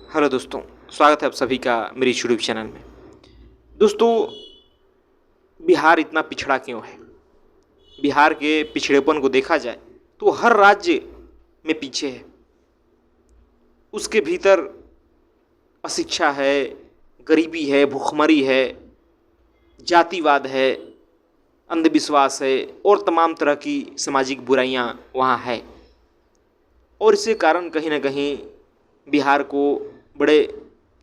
Hello दोस्तों, स्वागत है आप सभी का मेरी यूट्यूब चैनल में। दोस्तों, बिहार इतना पिछड़ा क्यों है? बिहार के पिछड़ेपन को देखा जाए तो हर राज्य में पीछे है। उसके भीतर अशिक्षा है, गरीबी है, भूखमरी है, जातिवाद है, अंधविश्वास है और तमाम तरह की सामाजिक बुराइयां वहाँ है। और इसके कारण कहीं ना कहीं बिहार को बड़े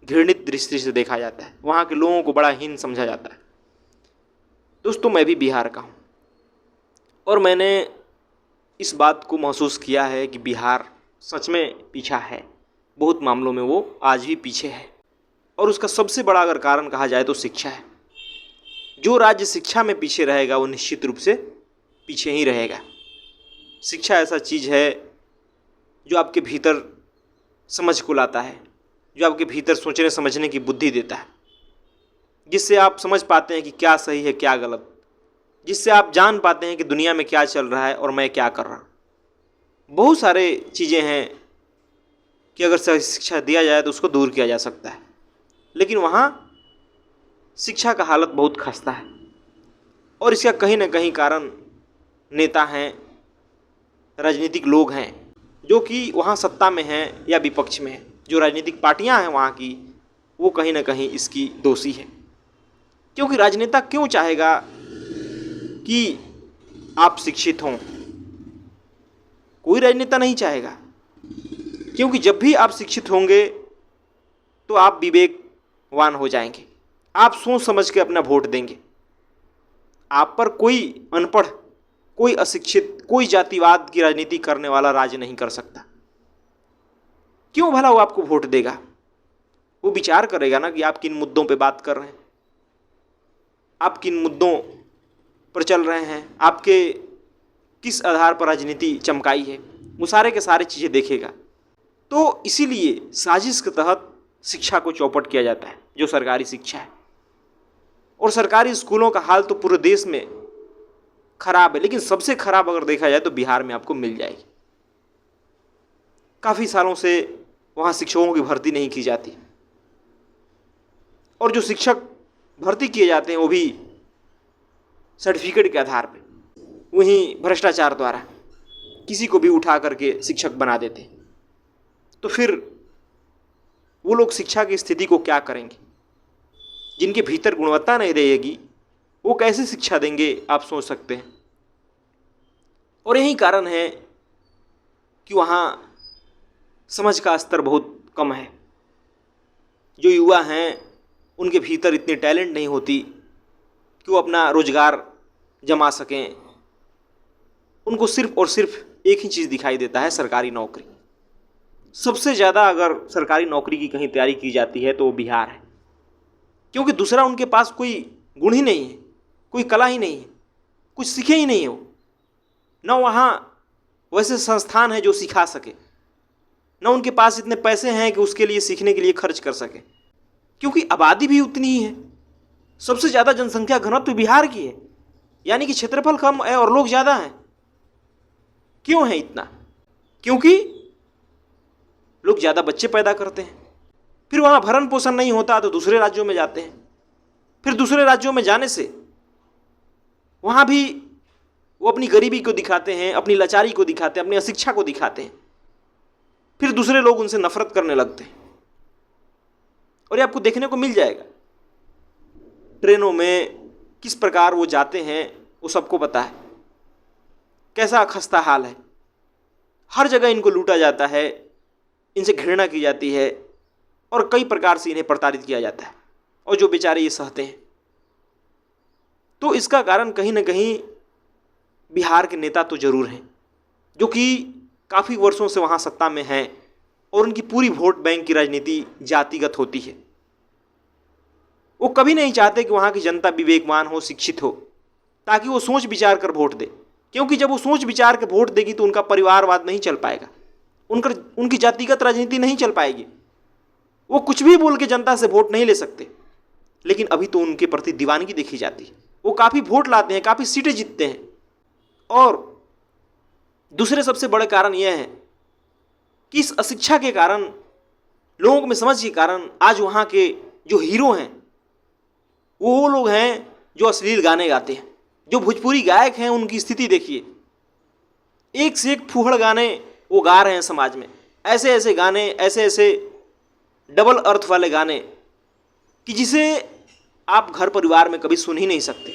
घृणित दृष्टि से देखा जाता है। वहाँ के लोगों को बड़ा हीन समझा जाता है। दोस्तों, मैं भी बिहार का हूँ और मैंने इस बात को महसूस किया है कि बिहार सच में पीछा है। बहुत मामलों में वो आज भी पीछे है और उसका सबसे बड़ा अगर कारण कहा जाए तो शिक्षा है। जो राज्य शिक्षा में पीछे रहेगा वो निश्चित रूप से पीछे ही रहेगा। शिक्षा ऐसा चीज़ है जो आपके भीतर समझ को लाता है, जो आपके भीतर सोचने समझने की बुद्धि देता है, जिससे आप समझ पाते हैं कि क्या सही है क्या गलत, जिससे आप जान पाते हैं कि दुनिया में क्या चल रहा है और मैं क्या कर रहा हूँ। बहुत सारे चीज़ें हैं कि अगर सही शिक्षा दिया जाए तो उसको दूर किया जा सकता है, लेकिन वहाँ शिक्षा का हालत बहुत खस्ता है। और इसका कहीं ना कहीं कारण नेता हैं, राजनीतिक लोग हैं जो कि वहाँ सत्ता में हैं या विपक्ष में हैं। जो राजनीतिक पार्टियाँ हैं वहाँ की, वो कहीं ना कहीं इसकी दोषी है। क्योंकि राजनेता क्यों चाहेगा कि आप शिक्षित हों? कोई राजनेता नहीं चाहेगा, क्योंकि जब भी आप शिक्षित होंगे तो आप विवेकवान हो जाएंगे, आप सोच समझ के अपना वोट देंगे। आप पर कोई अनपढ़, कोई अशिक्षित, कोई जातिवाद की राजनीति करने वाला राज नहीं कर सकता। क्यों भला वो आपको वोट देगा? वो विचार करेगा ना कि आप किन मुद्दों पे बात कर रहे हैं, आप किन मुद्दों पर चल रहे हैं, आपके किस आधार पर राजनीति चमकाई है, वो सारे के सारे चीज़ें देखेगा। तो इसीलिए साजिश के तहत शिक्षा को चौपट किया जाता है, जो सरकारी शिक्षा है। और सरकारी स्कूलों का हाल तो पूरे देश में खराब है, लेकिन सबसे खराब अगर देखा जाए तो बिहार में आपको मिल जाएगी। काफ़ी सालों से वहाँ शिक्षकों की भर्ती नहीं की जाती, और जो शिक्षक भर्ती किए जाते हैं वो भी सर्टिफिकेट के आधार पे, वहीं भ्रष्टाचार द्वारा किसी को भी उठा करके शिक्षक बना देते हैं। तो फिर वो लोग शिक्षा की स्थिति को क्या करेंगे? जिनके भीतर गुणवत्ता नहीं रहेगी वो कैसे शिक्षा देंगे, आप सोच सकते हैं। और यही कारण है कि वहाँ समझ का स्तर बहुत कम है। जो युवा हैं उनके भीतर इतनी टैलेंट नहीं होती कि वो अपना रोजगार जमा सकें। उनको सिर्फ और सिर्फ एक ही चीज़ दिखाई देता है, सरकारी नौकरी। सबसे ज़्यादा अगर सरकारी नौकरी की कहीं तैयारी की जाती है तो वो बिहार है, क्योंकि दूसरा उनके पास कोई गुण ही नहीं है, कोई कला ही नहीं है, कुछ सीखे ही नहीं है वो। न वहाँ वैसे संस्थान है जो सिखा सके, न उनके पास इतने पैसे हैं कि उसके लिए सीखने के लिए खर्च कर सके, क्योंकि आबादी भी उतनी ही है। सबसे ज़्यादा जनसंख्या घनत्व तो बिहार की है, यानी कि क्षेत्रफल कम है और लोग ज़्यादा हैं। क्यों है इतना? क्योंकि लोग ज़्यादा बच्चे पैदा करते हैं, फिर वहाँ भरण पोषण नहीं होता तो दूसरे राज्यों में जाते हैं, फिर दूसरे राज्यों में जाने से वहाँ भी वो अपनी गरीबी को दिखाते हैं, अपनी लाचारी को दिखाते हैं, अपनी अशिक्षा को दिखाते हैं। फिर दूसरे लोग उनसे नफरत करने लगते हैं। और ये आपको देखने को मिल जाएगा। ट्रेनों में किस प्रकार वो जाते हैं वो सबको पता है, कैसा खस्ता हाल है। हर जगह इनको लूटा जाता है, इनसे घृणा की जाती है और कई प्रकार से इन्हें प्रताड़ित किया जाता है, और जो बेचारे ये सहते हैं। तो इसका कारण कहीं ना कहीं बिहार के नेता तो जरूर हैं, जो कि काफ़ी वर्षों से वहाँ सत्ता में हैं, और उनकी पूरी वोट बैंक की राजनीति जातिगत होती है। वो कभी नहीं चाहते कि वहाँ की जनता विवेकवान हो, शिक्षित हो, ताकि वो सोच विचार कर वोट दे। क्योंकि जब वो सोच विचार कर वोट देगी तो उनका परिवारवाद नहीं चल पाएगा, उनकी जातिगत राजनीति नहीं चल पाएगी। वो कुछ भी बोल के जनता से वोट नहीं ले सकते। लेकिन अभी तो उनके प्रति दीवानगी देखी जाती है। वो काफ़ी वोट लाते हैं, काफ़ी सीटें जीतते हैं। और दूसरे सबसे बड़े कारण यह है कि इस अशिक्षा के कारण लोगों में समझ के कारण आज वहाँ के जो हीरो हैं वो लोग हैं जो अश्लील गाने गाते हैं। जो भोजपुरी गायक हैं उनकी स्थिति देखिए, एक से एक फूहड़ गाने वो गा रहे हैं समाज में। ऐसे ऐसे गाने, ऐसे ऐसे डबल अर्थ वाले गाने कि जिसे आप घर परिवार में कभी सुन ही नहीं सकते।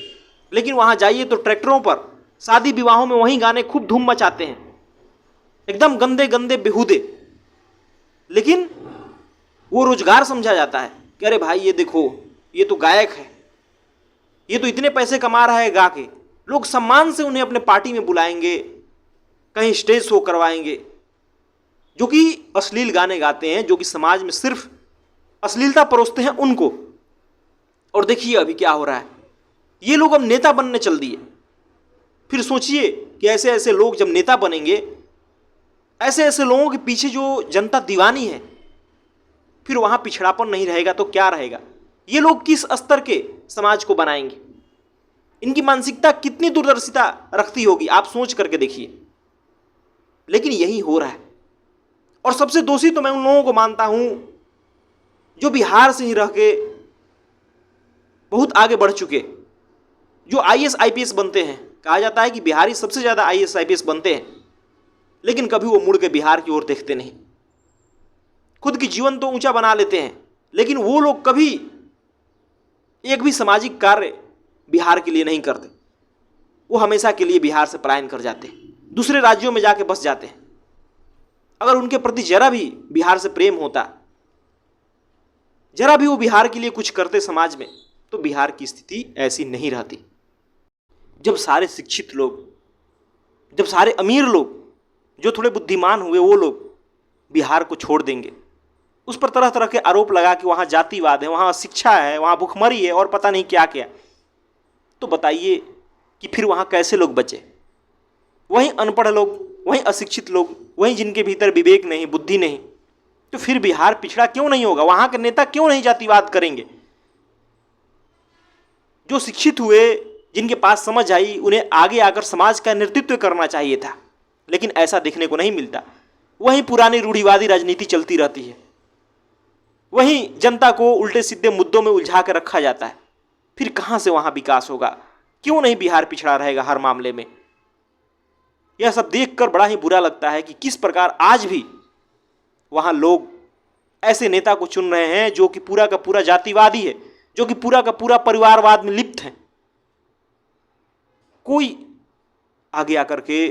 लेकिन वहाँ जाइए तो ट्रैक्टरों पर शादी विवाहों में वही गाने खूब धूम मचाते हैं, एकदम गंदे गंदे बेहूदे। लेकिन वो रोजगार समझा जाता है कि अरे भाई ये देखो, ये तो गायक है, ये तो इतने पैसे कमा रहा है गा के। लोग सम्मान से उन्हें अपने पार्टी में बुलाएंगे, कहीं स्टेज शो करवाएंगे, जो कि अश्लील गाने गाते हैं, जो कि समाज में सिर्फ अश्लीलता परोसते हैं उनको। और देखिए अभी क्या हो रहा है, ये लोग अब नेता बनने चल दिए। फिर सोचिए कि ऐसे ऐसे लोग जब नेता बनेंगे, ऐसे ऐसे लोगों के पीछे जो जनता दीवानी है, फिर वहां पिछड़ापन नहीं रहेगा तो क्या रहेगा? ये लोग किस स्तर के समाज को बनाएंगे? इनकी मानसिकता कितनी दूरदर्शिता रखती होगी, आप सोच करके देखिए। लेकिन यही हो रहा है। और सबसे दोषी तो मैं उन लोगों को मानता हूं जो बिहार से ही रह के बहुत आगे बढ़ चुके, जो आईएएस आईपीएस बनते हैं। कहा जाता है कि बिहारी सबसे ज्यादा आईएएस आईपीएस बनते हैं, लेकिन कभी वो मुड़ के बिहार की ओर देखते नहीं। खुद की जीवन तो ऊंचा बना लेते हैं, लेकिन वो लोग कभी एक भी सामाजिक कार्य बिहार के लिए नहीं करते। वो हमेशा के लिए बिहार से पलायन कर जाते हैं, दूसरे राज्यों में जाके बस जाते हैं। अगर उनके प्रति जरा भी बिहार से प्रेम होता, जरा भी वो बिहार के लिए कुछ करते समाज में, तो बिहार की स्थिति ऐसी नहीं रहती। जब सारे शिक्षित लोग, जब सारे अमीर लोग, जो थोड़े बुद्धिमान हुए, वो लोग बिहार को छोड़ देंगे, उस पर तरह तरह के आरोप लगा कि वहाँ जातिवाद है, वहाँ शिक्षा है, वहाँ भुखमरी है और पता नहीं क्या क्या, तो बताइए कि फिर वहाँ कैसे लोग बचे? वहीं अनपढ़ लोग, वहीं अशिक्षित लोग, वहीं जिनके भीतर विवेक नहीं, बुद्धि नहीं, तो फिर बिहार पिछड़ा क्यों नहीं होगा? वहाँ के नेता क्यों नहीं जातिवाद करेंगे? जो शिक्षित हुए, जिनके पास समझ आई, उन्हें आगे आकर समाज का नेतृत्व करना चाहिए था, लेकिन ऐसा देखने को नहीं मिलता। वहीं पुरानी रूढ़िवादी राजनीति चलती रहती है, वहीं जनता को उल्टे सीधे मुद्दों में उलझा कर रखा जाता है। फिर कहाँ से वहाँ विकास होगा? क्यों नहीं बिहार पिछड़ा रहेगा हर मामले में? यह सब देखकर बड़ा ही बुरा लगता है कि किस प्रकार आज भी वहाँ लोग ऐसे नेता को चुन रहे हैं जो कि पूरा का पूरा जातिवादी है, जो कि पूरा का पूरा परिवारवाद में लिप्त है। कोई आगे आकर के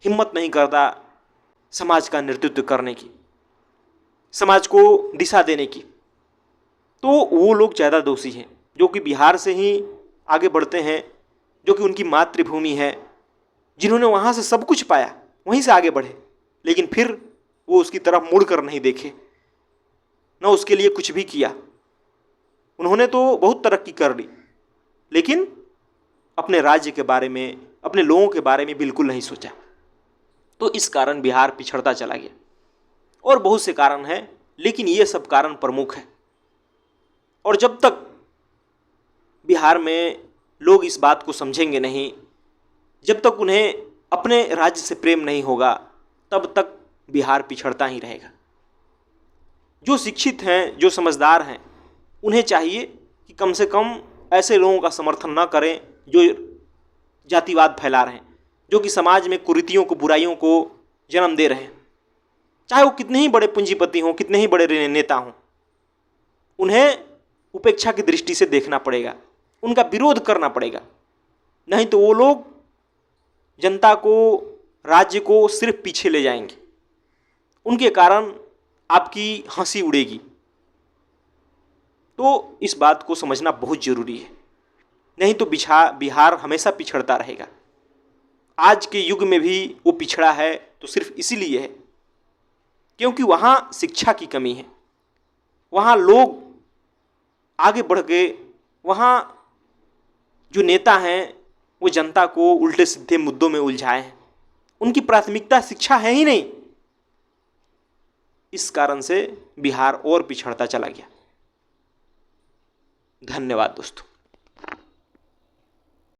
हिम्मत नहीं करता समाज का नेतृत्व करने की, समाज को दिशा देने की। तो वो लोग ज़्यादा दोषी हैं जो कि बिहार से ही आगे बढ़ते हैं, जो कि उनकी मातृभूमि है, जिन्होंने वहाँ से सब कुछ पाया, वहीं से आगे बढ़े, लेकिन फिर वो उसकी तरफ मुड़ कर नहीं देखे, न उसके लिए कुछ भी किया। उन्होंने तो बहुत तरक्की कर ली, लेकिन अपने राज्य के बारे में, अपने लोगों के बारे में बिल्कुल नहीं सोचा। तो इस कारण बिहार पिछड़ता चला गया। और बहुत से कारण हैं, लेकिन ये सब कारण प्रमुख है। और जब तक बिहार में लोग इस बात को समझेंगे नहीं, जब तक उन्हें अपने राज्य से प्रेम नहीं होगा, तब तक बिहार पिछड़ता ही रहेगा। जो शिक्षित हैं, जो समझदार हैं, उन्हें चाहिए कि कम से कम ऐसे लोगों का समर्थन न करें जो जातिवाद फैला रहे हैं, जो कि समाज में कुरीतियों को, बुराइयों को जन्म दे रहे हैं। चाहे वो कितने ही बड़े पूंजीपति हों, कितने ही बड़े नेता हों, उन्हें उपेक्षा की दृष्टि से देखना पड़ेगा, उनका विरोध करना पड़ेगा। नहीं तो वो लोग जनता को, राज्य को सिर्फ पीछे ले जाएंगे, उनके कारण आपकी हंसी उड़ेगी। तो इस बात को समझना बहुत जरूरी है, नहीं तो बिहार हमेशा पिछड़ता रहेगा। आज के युग में भी वो पिछड़ा है तो सिर्फ इसीलिए है क्योंकि वहाँ शिक्षा की कमी है। वहाँ लोग आगे बढ़ गए, वहाँ जो नेता हैं वो जनता को उल्टे सीधे मुद्दों में उलझाए हैं, उनकी प्राथमिकता शिक्षा है ही नहीं। इस कारण से बिहार और पिछड़ता चला गया। धन्यवाद दोस्तों।